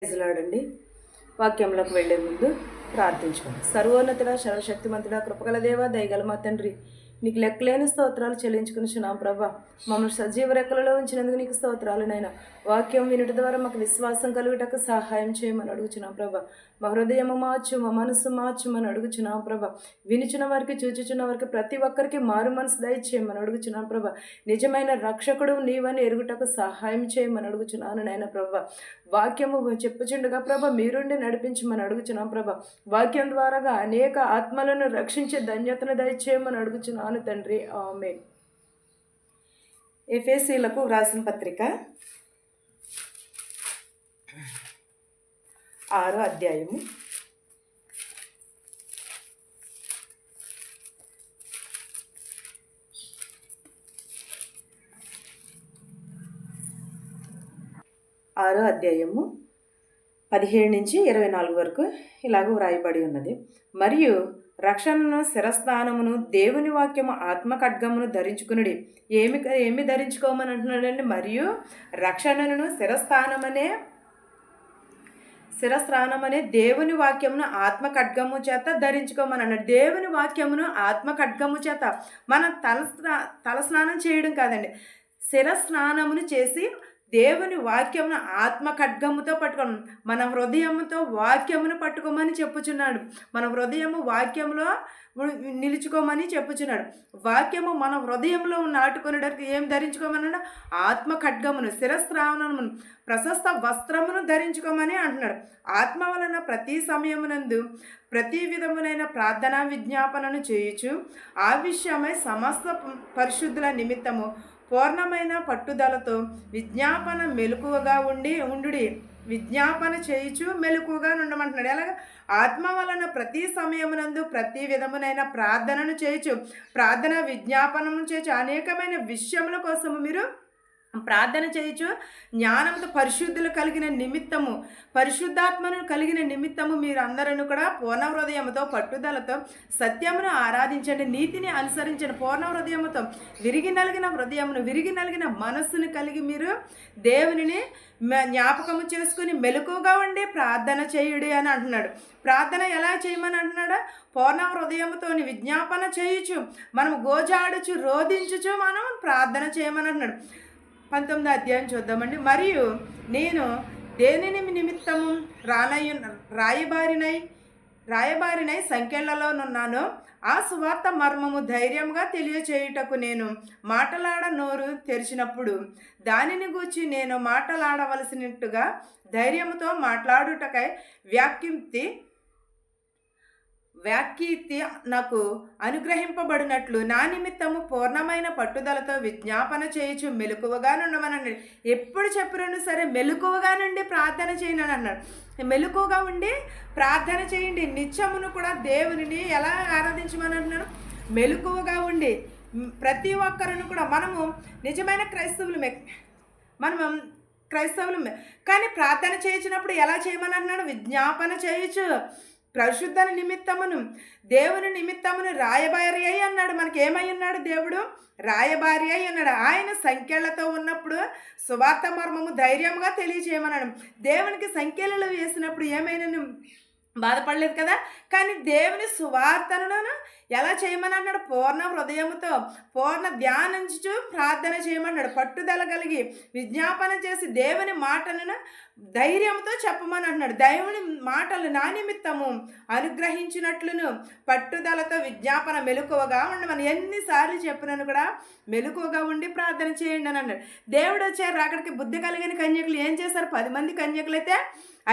ప్రైజ్లాడండి. వాక్యంలోకి వెళ్లే ముందు ప్రార్థించుకోండి. సర్వోన్నతుడ, సర్వశక్తిమంతుడ, కృపగల దేవ, దయగల మా తండ్రి, నీకు లెక్కలేని స్తోత్రాలు చెల్లించుకునిచున్నాం ప్రభా. మమ్మల్ని సజీవ రెక్కలలో ఉంచినందుకు నీకు స్తోత్రాలు నాయన. వాక్యం వినుట ద్వారా మాకు విశ్వాసం కలుగుటకు సహాయం చేయమని అడుగుచున్నాం ప్రభా. మా హృదయము మార్చు, మా మనసు మార్చుమని అడుగుచున్నాం ప్రభా. వినిచిన వారికి, చూచుచున్న వారికి ప్రతి ఒక్కరికి మారు మనసు దయచేయమని అడుగుచున్నాం ప్రభా. నిజమైన రక్షకుడు నీవని ఎరుగుటకు సహాయం చేయమని అడుగుచున్నాను నాయన ప్రభా. వాక్యము చెప్పుచుండగా ప్రభా మీరుండి నడిపించమని అడుగుచున్నాం ప్రభా. వాక్యం ద్వారాగా అనేక ఆత్మలను రక్షించే ధన్యతను దయచేయమని అడుగుచున్నాను తండ్రి. ఆమేన్. ఎఫెసీయులకు వ్రాసిన పత్రిక 6వ అధ్యాయము 17 నుంచి 24 వరకు ఇలాగ వ్రాయబడి ఉన్నది. మరియు రక్షణను, శిరస్థానమును, దేవుని వాక్యము, ఆత్మ ఖడ్గమును ధరించుకునుడి. ఏమి ధరించుకోమని అంటున్నాడండి? మరియు రక్షణను, శిరస్త్రానమనే దేవుని వాక్యమును ఆత్మ ఖడ్గము చేత ధరించుకోమని అన్నాడు. దేవుని వాక్యమును ఆత్మ ఖడ్గము చేత మనం తలస్నానం చేయడం కాదండి, శిరస్నానమును చేసి దేవుని వాక్యమును ఆత్మ ఖడ్గముతో పట్టుకోమని, మన హృదయముతో వాక్యమును పట్టుకోమని చెప్పుచున్నాడు. మన హృదయము వాక్యములో నిలుచుకోమని చెప్పుచున్నాడు. వాక్యము మన హృదయంలో నాటుకొనడానికి ఏం ధరించుకోమన్నాడు? ఆత్మ ఖడ్గమును, శిరస్త్రావణమును, ప్రశస్త వస్త్రమును ధరించుకోమని అంటున్నాడు. ఆత్మ వలన ప్రతి సమయమునందు ప్రతి విధమునైన ప్రార్థనా విజ్ఞాపనను చేయుచు ఆ విషయమై సమస్త పరిశుద్ధుల నిమిత్తము పూర్ణమైన పట్టుదలతో విజ్ఞాపన మెలకువగా ఉండుడి. విజ్ఞాపన చేయుచు మెలకువగా ఉండమంటున్నాడు. ఎలాగ? ఆత్మ వలన ప్రతి సమయమునందు ప్రతి విధమునైన ప్రార్థనను చేయొచ్చు, ప్రార్థన విజ్ఞాపనము చేయొచ్చు. అనేకమైన విషయముల కోసము మీరు ప్రార్థన చేయొచ్చు. జ్ఞానంతో పరిశుద్ధులు కలిగిన నిమిత్తము, పరిశుద్ధాత్మను కలిగిన నిమిత్తము మీరు అందరూ కూడా పూర్ణ హృదయముతో పట్టుదలతో సత్యమును ఆరాధించండి, నీతిని అనుసరించండి. పూర్ణ హృదయముతో విరిగి నలిగిన మనస్సును కలిగి మీరు దేవునిని జ్ఞాపకము చేసుకుని మెలకుగా ఉండి ప్రార్థన చేయుడి అని అంటున్నాడు. ప్రార్థన ఎలా చేయమని అంటున్నాడు? పూర్ణ హృదయముతో విజ్ఞాపన చేయొచ్చు, మనం గోజాడుచు రోధించుచు మనం ప్రార్థన చేయమని అంటున్నాడు. 19వ అధ్యాయం చూద్దామండి. మరియు నేను దేనిని నిమిత్తము రాయబారినై సంఖ్యలలోనున్నాను, ఆ సువార్త మర్మము ధైర్యంగా తెలియచేయుటకు నేను మాటలాడ నోరు తెరిచినప్పుడు దానిని గూర్చి నేను మాటలాడవలసినట్టుగా ధైర్యముతో మాట్లాడుటకై వ్యాఖ్యతి నాకు అనుగ్రహింపబడినట్లు నా నిమిత్తము పూర్ణమైన పట్టుదలతో విజ్ఞాపన చేయొచ్చు మెలకువగా నుండమని. ఎప్పుడు చెప్పినను సరే మెలకువగా నుండి ప్రార్థన చేయను అని అన్నాడు. మెలకువగా ఉండి ప్రార్థన చేయండి. నిత్యమును కూడా దేవునిని ఎలా ఆరాధించమని అంటున్నాడు? మెలకువగా ఉండి. ప్రతి ఒక్కరిని కూడా మనము నిజమైన క్రైస్తవులమే, కానీ ప్రార్థన చేయించినప్పుడు ఎలా చేయమని అన్నాడు? విజ్ఞాపన చేయొచ్చు. పరిశుద్ధ నిమిత్తమును, దేవుని నిమిత్తమును రాయబారి అయి అన్నాడు. మనకి ఏమై ఉన్నాడు? దేవుడు రాయబారి అయి అన్నాడు. ఆయన సంఖ్యలతో ఉన్నప్పుడు సువార్త మర్మము ధైర్యంగా తెలియచేయమన్నాడు. దేవునికి సంఖ్యలలో వేసినప్పుడు ఏమైనా బాధపడలేదు కదా, కానీ దేవుని సువార్తను ఎలా చేయమని అన్నాడు? పూర్ణ హృదయముతో పూర్ణ ధ్యానించుచు ప్రార్థన చేయమన్నాడు. పట్టుదల కలిగి విజ్ఞాపన చేసి దేవుని మాటలను ధైర్యంతో చెప్పమని అన్నాడు. దేవుని మాటలు నా నిమిత్తము అనుగ్రహించినట్లును పట్టుదలతో విజ్ఞాపన మెలకువగా ఉండమని ఎన్నిసార్లు చెప్పినను కూడా మెలకువగా ఉండి ప్రార్థన చేయండి అని అన్నాడు. దేవుడు వచ్చారు. అక్కడికి బుద్ధి కలిగిన కన్యకులు ఏం చేశారు? 10 మంది కన్యకులైతే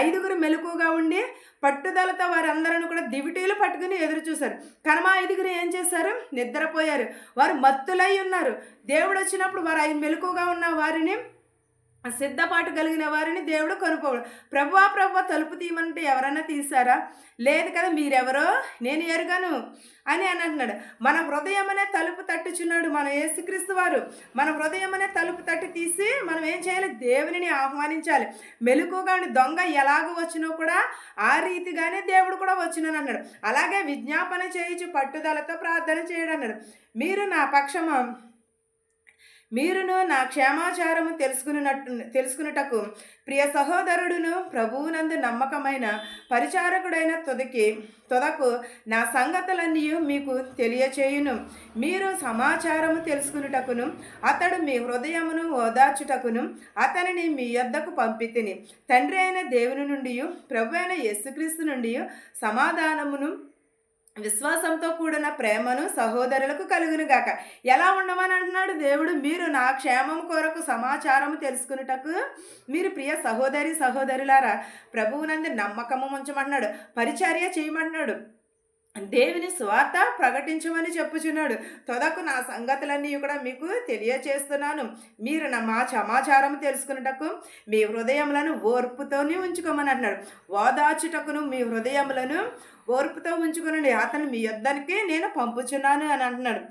5గురు మెలకువగా ఉండి పట్టుదలతో వారందరూ కూడా దివిటీలు పట్టుకుని ఎదురు చూశారు. కానీ మా 5గురు ఏం చేశారు? నిద్రపోయారు. వారు మత్తులై ఉన్నారు. దేవుడు వచ్చినప్పుడు వారు మెలకువగా ఉన్న వారిని, సిద్ధపాటు కలిగిన వారిని దేవుడు కొనుక్కోడు. ప్రభువా తలుపు తీయమంటే ఎవరన్నా తీశారా? లేదు కదా. మీరెవరో నేను ఎరుగను అని అంటున్నాడు. మన హృదయం అనే తలుపు తట్టుచున్నాడు మన యేసుక్రీస్తు వారు. మన హృదయం అనే తలుపు తట్టి తీసి మనం ఏం చేయాలి? దేవునిని ఆహ్వానించాలి. మెలకుగా దొంగ ఎలాగో వచ్చినో కూడా ఆ రీతిగానే దేవుడు కూడా వచ్చినని అన్నాడు. అలాగే విజ్ఞాపన చేయించి పట్టుదలతో ప్రార్థన చేయడం అన్నాడు. మీరు నా పక్షము మీరును నా క్షేమాచారము తెలుసుకున్నటకు ప్రియ సహోదరుడును ప్రభువునందు నమ్మకమైన పరిచారకుడైన తొదకు నా సంగతులన్నీ మీకు తెలియచేయును. మీరు సమాచారము తెలుసుకున్నటకును అతడు మీ హృదయమును ఓదార్చుటకును అతనిని మీ యొద్దకు పంపితిని. తండ్రి అయిన దేవుని నుండి ప్రభు అయిన యేసుక్రీస్తు నుండి సమాధానమును విశ్వాసంతో కూడిన ప్రేమను సహోదరులకు కలుగునుగాక. ఎలా ఉండమని అంటున్నాడు దేవుడు? మీరు నా క్షేమం కొరకు సమాచారము తెలుసుకున్నటకు మీరు ప్రియ సహోదరులారా ప్రభువునందు నమ్మకము ఉంచమన్నాడు, పరిచర్య చేయమన్నాడు, దేవుని స్వార్థ ప్రకటించమని చెప్పుచున్నాడు. తొదకు నా సంగతులన్నీ కూడా మీకు తెలియచేస్తున్నాను. మీరు మా సమాచారం తెలుసుకున్నటకు మీ హృదయములను ఓర్పుతోనే ఉంచుకోమని అన్నాడు. ఓదార్చుటకును మీ హృదయములను ఓర్పుతో ఉంచుకునండి, అతను మీ యొద్దనికి నేను పంపుచున్నాను అని అంటున్నాడు.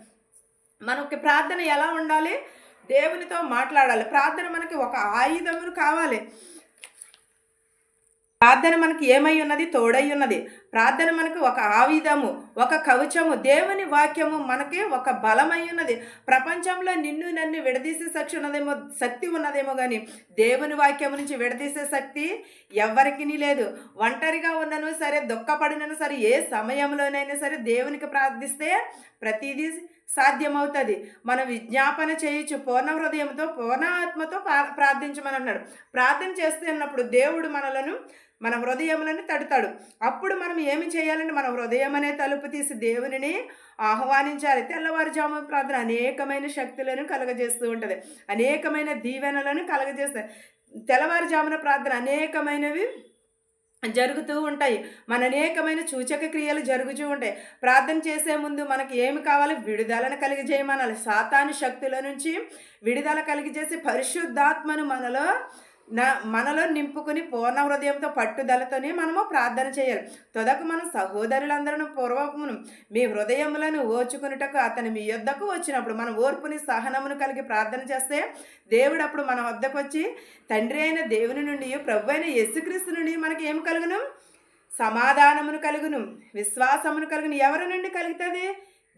మనకి ప్రార్థన ఎలా ఉండాలి? దేవునితో మాట్లాడాలి. ప్రార్థన మనకి ఒక ఆయుధమును కావాలి. ప్రార్థన మనకి ఏమై ఉన్నది? తోడై ఉన్నది. ప్రార్థన మనకి ఒక ఆయుధము, ఒక కవచము. దేవుని వాక్యము మనకి ఒక బలమై ఉన్నది. ప్రపంచంలో నిన్ను నన్ను విడదీసే శక్తి ఉన్నదేమో కానీ దేవుని వాక్యం నుంచి విడదీసే శక్తి ఎవరికి లేదు. ఒంటరిగా ఉన్నను సరే, దుఃఖపడినను సరే, ఏ సమయంలోనైనా సరే దేవునికి ప్రార్థిస్తే ప్రతిదీ సాధ్యమవుతుంది. మనం విజ్ఞాపన చేయొచ్చు. పూర్ణ హృదయంతో పూర్ణ ఆత్మతో ప్రార్థించమని అన్నాడు. ప్రార్థన చేస్తున్నప్పుడు దేవుడు మన హృదయములను తడతాడు. అప్పుడు మనం ఏమి చేయాలంటే మన హృదయం అనే తలుపు తీసి దేవునిని ఆహ్వానించాలి. తెల్లవారుజాము ప్రార్థన అనేకమైన శక్తులను కలగజేస్తూ ఉంటుంది, అనేకమైన దీవెనలను కలగజేస్తుంది. తెల్లవారుజామున ప్రార్థన అనేకమైనవి జరుగుతూ ఉంటాయి. మన అనేకమైన సూచక క్రియలు జరుగుతూ ఉంటాయి. ప్రార్థన చేసే ముందు మనకి ఏమి కావాలి? విడుదలను కలిగజేయమనాలి. సాతాను శక్తుల నుంచి విడుదల కలిగజేసి పరిశుద్ధాత్మను మనలో నింపుకుని పూర్ణ హృదయంతో పట్టుదలతోనే మనము ప్రార్థన చేయాలి. తొదకు మనం సహోదరులందరూ పూర్వమును మీ హృదయములను ఓర్చుకున్నటకు అతను మీ యొద్దకు వచ్చినప్పుడు మనం ఓర్పుని సహనమును కలిగి ప్రార్థన చేస్తే దేవుడు అప్పుడు మన వద్దకు వచ్చి తండ్రి అయిన దేవుని నుండి ప్రభు అయిన యేసుక్రీస్తు నుండి మనకి ఏమి కలుగును? సమాధానమును కలుగును, విశ్వాసమును కలుగును. ఎవరి నుండి కలుగుతుంది?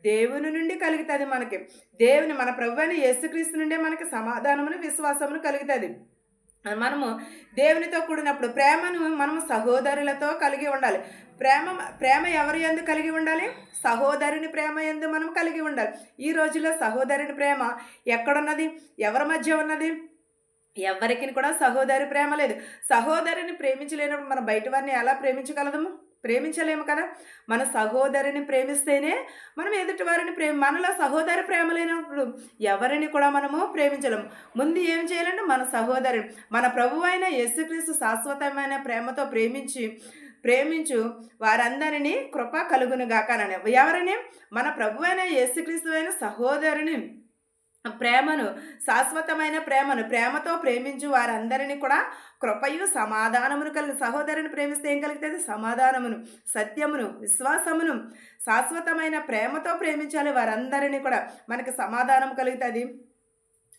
దేవుని నుండి కలుగుతుంది. మనకి మన ప్రభు అయిన యేసుక్రీస్తు నుండే మనకి సమాధానమును విశ్వాసమును కలుగుతుంది. మనము దేవునితో కూడినప్పుడు ప్రేమను మనము సహోదరులతో కలిగి ఉండాలి. ప్రేమ ఎవరి యందు కలిగి ఉండాలి? సహోదరుని ప్రేమ యందు మనం కలిగి ఉండాలి. ఈ రోజుల్లో సహోదరుని ప్రేమ ఎక్కడున్నది? ఎవరి మధ్య ఉన్నది? ఎవరికి కూడా సహోదరి ప్రేమ లేదు. సహోదరిని ప్రేమించలేనప్పుడు మనం బయట వారిని ఎలా ప్రేమించలేము కదా. మన సహోదరిని ప్రేమిస్తేనే మనం ఎదుటి వారిని మనలో సహోదరి ప్రేమ లేనప్పుడు ఎవరిని కూడా మనము ప్రేమించలేము. ముందు ఏం చేయాలంటే మన సహోదరిని, మన ప్రభువు అయిన యేసుక్రీస్తు శాశ్వతమైన ప్రేమతో ప్రేమించు వారందరినీ కృప కలుగునుగాకనని. ఎవరిని? మన ప్రభువు అయిన యేసుక్రీస్తు అయిన సహోదరిని ప్రేమను, శాశ్వతమైన ప్రేమతో ప్రేమించు వారందరినీ కూడా కృపయు సమాధానమును కలిగి. సహోదరుని ప్రేమిస్తే ఏం కలుగుతుంది? సమాధానమును, సత్యమును, విశ్వాసమును, శాశ్వతమైన ప్రేమతో ప్రేమించాలి. వారందరినీ కూడా మనకి సమాధానం కలుగుతుంది,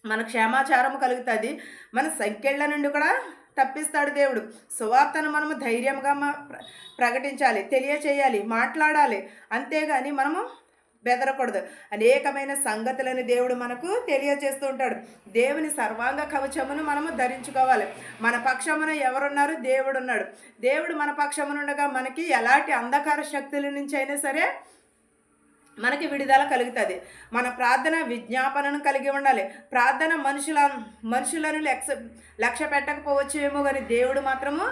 మన క్షేమాచారము కలుగుతుంది, మన సంకెళ్ళ నుండి కూడా తప్పిస్తాడు దేవుడు. సువార్తను మనము ధైర్యంగా ప్రకటించాలి, తెలియచేయాలి, మాట్లాడాలి. అంతేగాని మనము బెదరకూడదు. అనేకమైన సంగతులను దేవుడు మనకు తెలియజేస్తూ ఉంటాడు. దేవుని సర్వాంగ కవచమును మనము ధరించుకోవాలి. మన పక్షమున ఎవరున్నారు? దేవుడు ఉన్నాడు. దేవుడు మన పక్షమునుండగా మనకి ఎలాంటి అంధకార శక్తుల నుంచి అయినా సరే మనకి విడుదల కలుగుతుంది. మన ప్రార్థన విజ్ఞాపనను కలిగి ఉండాలి. ప్రార్థన మనుషులను లక్ష్య పెట్టకపోవచ్చేమో కానీ దేవుడు మాత్రము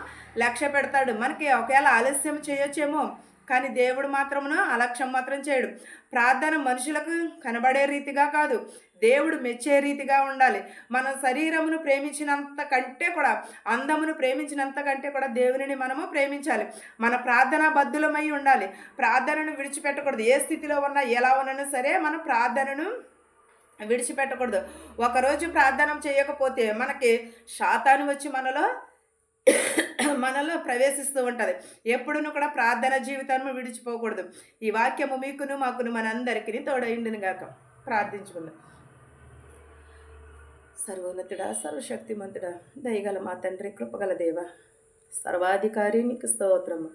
లక్ష్య పెడతాడు. మనకి ఒకవేళ ఆలస్యం చేయొచ్చేమో కానీ దేవుడు మాత్రమును అలక్ష్యం మాత్రం చేయడు. ప్రార్థన మనుషులకు కనబడే రీతిగా కాదు, దేవుడు మెచ్చే రీతిగా ఉండాలి. మన శరీరమును ప్రేమించినంత కంటే కూడా, అందమును ప్రేమించినంత కంటే కూడా దేవునిని మనము ప్రేమించాలి. మన ప్రార్థనా బద్ధులమై ఉండాలి. ప్రార్థనను విడిచిపెట్టకూడదు. ఏ స్థితిలో ఉన్నా, ఎలా ఉన్నా సరే మన ప్రార్థనను విడిచిపెట్టకూడదు. ఒకరోజు ప్రార్థన చేయకపోతే మనకి శాతాను వచ్చి మనలో ప్రవేశిస్తూ ఉంటుంది. ఎప్పుడును కూడా ప్రార్థన జీవితాన్ని విడిచిపోకూడదు. ఈ వాక్యము మీకును మాకును మనందరికీ తోడైండును గాక. ప్రార్థించుకుందాం. సర్వోన్నతుడా, సర్వశక్తిమంతుడా, దయగల మా తండ్రి, కృపగల దేవ, సర్వాధికారి నీకు స్తోత్రము.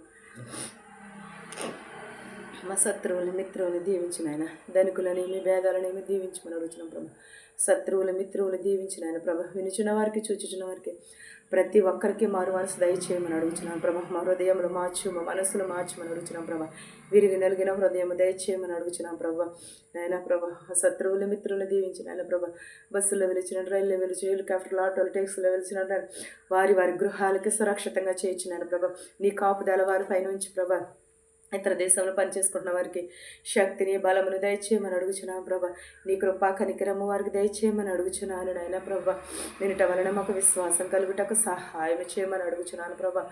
మా శత్రువుని మిత్రువుని దీవించిన ఆయన, ధనికులనేమి భేదాలనేమి దీవించమని అడుగుతున్నాం ప్రభు. శత్రువులు మిత్రువులు దీవించిన ఆయన ప్రభ, వినుచున్న వారికి చూచుచున్న వారికి ప్రతి ఒక్కరికి మారు మనసు దయచేయమని అడుగుతున్నాను ప్రభ. మా హృదయంలో మార్చు, మా మనసులో మార్చమని అడుగుతున్నాం ప్రభ. విరిగి నలిగిన హృదయం దయచేయమని అడుగుతున్నాం ప్రభ. నాయన ప్రభ, శత్రువులు మిత్రులు దీవించిన ఆయన ప్రభ. బస్సులో వెలిచిన, రైల్లో వెలిచి, హెలికాప్టర్లు, ఆటోలు, ట్యాక్సీలో వెలిచిన వారి వారి గృహాలకి సురక్షితంగా చేయించిన ప్రభ. నీ కాపుదల వారి పైన ఉంచి ప్రభ. ఇతర దేశంలో పనిచేసుకుంటున్న వారికి శక్తిని బలమును దయచేయమని అడుగుచున్నాను ప్రభా. నీ కృపా కనికరము వారికి దయచేయమని అడుగుచున్నాను నాయన ప్రభా. వినుట వలన మాకు విశ్వాసం కలుగుటకు సహాయం చేయమని అడుగుచున్నాను ప్రభా.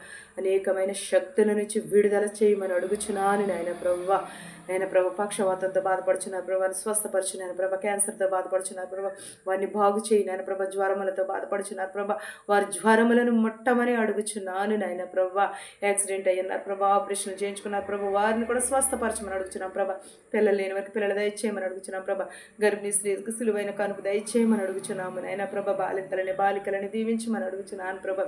అనేకమైన శక్తుల నుంచి విడుదల చేయమని అడుగుచున్నాను నాయన ప్రభా. నాయన ప్రభ, పక్షవాతంతో బాధపడుచున్నారు ప్రభా, స్వస్థపరుచున్నాను ప్రభా. క్యాన్సర్తో బాధపడుచున్నారు ప్రభా, వారిని బాగు చేయి నాయన ప్రభా. జ్వరములతో బాధపడుచున్నారు ప్రభా, వారి జ్వరములను ముట్టమని అడుగుచున్నాను నాయన ప్రభా. యాక్సిడెంట్ అయ్యున్నారు ప్రభా, ఆపరేషన్లు చేయించుకున్నారు ప్రభా, వారిని కూడా స్వస్థపరచమని అడుగుచున్నాం ప్రభా. పిల్లలు లేని వారికి పిల్లలు దయచేయమని అడుగుచున్నాం ప్రభా. గర్భిణీ స్త్రీకి సులువైన కనుపు దయచేయమని అడుగుచున్నాము నాయన ప్రభా. బాలికలని దీవించమని అడుగుచున్నాను ప్రభా.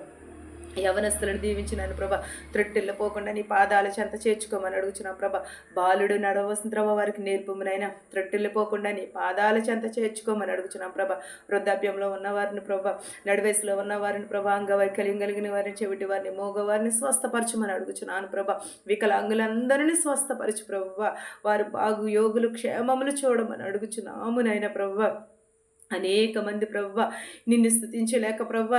యవనస్తులను దీవించినాను ప్రభా. త్రొట్టెల్లో పోకుండా నీ పాదాల చెంత చేర్చుకోమని అడుగుచున్నాం ప్రభా. బాలుడు నడవలసిన ప్రభా వారికి నేర్పమునైనా త్రొట్టెల్లో పోకుండా నీ పాదాల చెంత చేర్చుకోమని అడుగుచున్నాం ప్రభా. వృద్ధాప్యంలో ఉన్నవారిని ప్రభా, నడివయసులో ఉన్నవారిని ప్రభా, అంగవైకల్యం కలిగిన వారిని, చెవిటి వారిని, మోగవారిని స్వస్థపరచమని అడుగుచున్నాను ప్రభా. వికలాంగులందరినీ స్వస్థపరచు ప్రభా. వారు బాగు యోగులు క్షేమములు చూడమని అడుగుచున్నాము నాయన ప్రభా. అనేక మంది ప్రవ్వ నిన్ను స్తుతించలేక ప్రవ్వ,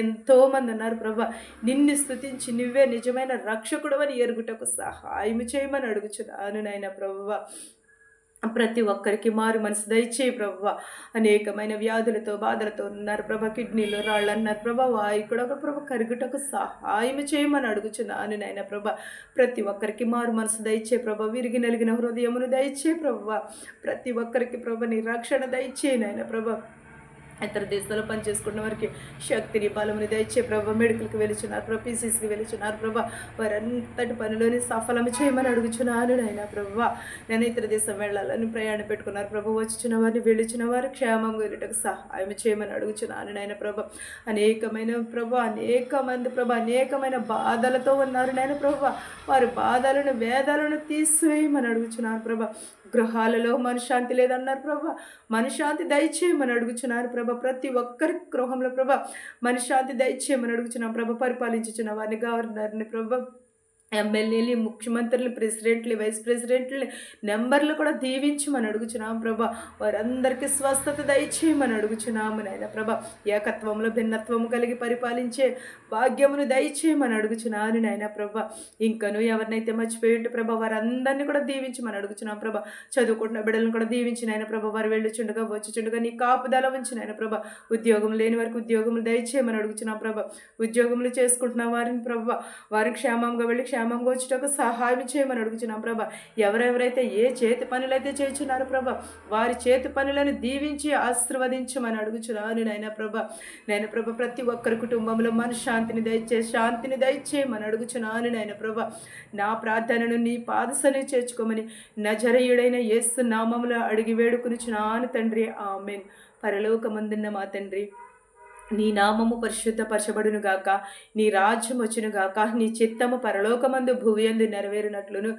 ఎంతోమంది అన్నారు ప్రవ్వ, నిన్ను స్తుతించి నువ్వే నిజమైన రక్షకుడు అని ఎరుగుటకు సహాయం చేయమని అడుగుచున్నాను నాయన ప్రవ్వ. ప్రతి ఒక్కరికి మారు మనసు దయచేయి ప్రభ. అనేకమైన వ్యాధులతో బాధలతో ఉన్నారు ప్రభ. కిడ్నీలో రాళ్ళు అన్నారు ప్రభ, వాయి కూడా ఒక ప్రభ కరుగుటకు సహాయం చేయమని అడుగుచున్నాను నాయన ప్రభ. ప్రతి ఒక్కరికి మారు మనసు దయచే ప్రభ. విరిగి నలిగిన హృదయమును దయచే ప్రభ. ప్రతి ఒక్కరికి ప్రభ నీ రక్షణ దయచే నాయన ప్రభ. ఇతర దేశాల్లో పనిచేసుకున్న వారికి శక్తిని బలముని దయచే ప్రభా. మెడికల్కి వెళుచున్నారు ప్రభా, పీసీసీకి వెళుచున్నారు ప్రభా, వారంతటి పనిలోని సఫలము చేయమని అడుగుచున్నాను నాయన ప్రభా. నేను ఇతర దేశం వెళ్ళాలని ప్రయాణం పెట్టుకున్నారు ప్రభా. వచ్చుచున్న వారిని వెళుచున్న వారు క్షేమంగా వెళ్ళటకు సహాయం చేయమని అడుగుచున్నాను నాయన ప్రభా. అనేకమైన ప్రభా, అనేక మంది ప్రభా అనేకమైన బాధలతో ఉన్నారు నాయన ప్రభా. వారి బాధలను వేదాలను తీసివేయమని అడుగుచున్నారు ప్రభా. గృహాలలో మనశ్శాంతి లేదన్నారు ప్రభా, మనశ్శాంతి దయచేయమని అడుగుచున్నారు ప్రభా. ప్రతి ఒక్కరి గృహంలో ప్రభా మనశ్శాంతి దయచేయమని అడుగుచున్నాం ప్రభా. పరిపాలించుచున్న వారిని, గవర్నర్ని ప్రభా, ఎమ్మెల్యేలు, ముఖ్యమంత్రులు, ప్రెసిడెంట్లు, వైస్ ప్రెసిడెంట్లు నెంబర్లు కూడా దీవించమని అడుగుచున్నాం ప్రభా. వారందరికీ స్వస్థత దయచేయమని అడుగుచున్నాము నాయన ప్రభా. ఏకత్వంలో భిన్నత్వము కలిగి పరిపాలించే భాగ్యమును దయచేయమని అడుగుచున్నాను నాయన ప్రభా. ఇంకను ఎవరినైతే మర్చిపోయింటే ప్రభా వారందరినీ కూడా దీవించమని అడుగుచున్నాం ప్రభా. చదువుకుంటున్న బిడ్డలను కూడా దీవించిన ఆయన ప్రభా. వారు వెళ్ళుచుండగా వచ్చుచుండగా నీ కాపుదల ఉంచిన ఆయన ప్రభా. ఉద్యోగం లేని వారికి ఉద్యోగములు దయచేయమని అడుగుచున్నాం ప్రభా. ఉద్యోగములు చేసుకుంటున్న వారిని ప్రభా, వారికి క్షేమంగా వెళ్ళి క్షేమంగా వచ్చేటకు సహాయం చేయమని అడుగుచున్నాం ప్రభా. ఎవరెవరైతే ఏ చేతి పనులైతే చేస్తున్నారు ప్రభా, వారి చేతి పనులను దీవించి ఆశీర్వదించమని అడుగుచున్నాను నాయన ప్రభా. నాయన ప్రభా, ప్రతి ఒక్కరి కుటుంబంలో మనశ్శాంతిని శాంతిని దయచేయమని అడుగుచున్నాను నాయన ప్రభా. నా ప్రార్థనను నీ పాదసని చేర్చుకోమని నజరేయుడైన యేసు నామములో అడిగి వేడుకొనుచున్నాను తండ్రి, ఆమేన్. పరలోకమందున్న మా తండ్రి, నీ నామము పరిశుద్ధపరచబడును గాక, నీ రాజ్యం వచ్చును గాక, నీ చిత్తము పరలోకమందు భూయందు నెరవేరునట్లును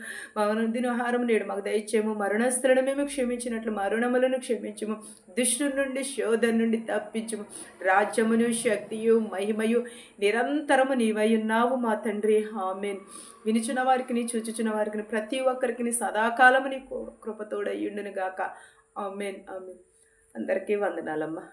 దినహారం నేడు మాకు దయచేయము. మరణస్థులను మేము క్షమించినట్లు మరణములను క్షమించము. దుష్టుని నుండి శోధన నుండి తప్పించము. రాజ్యమును శక్తియు మహిమయు నిరంతరము నీవై ఉన్నావు మా తండ్రి, ఆమేన్. వినుచున్న వారికి నీ చూచుచున్న వారికి ప్రతి ఒక్కరికి నీ సదాకాలము నీ కృపతోడయ్యుండును గాక, ఆమేన్ ఆమేన్. అందరికీ వందనాలమ్మా.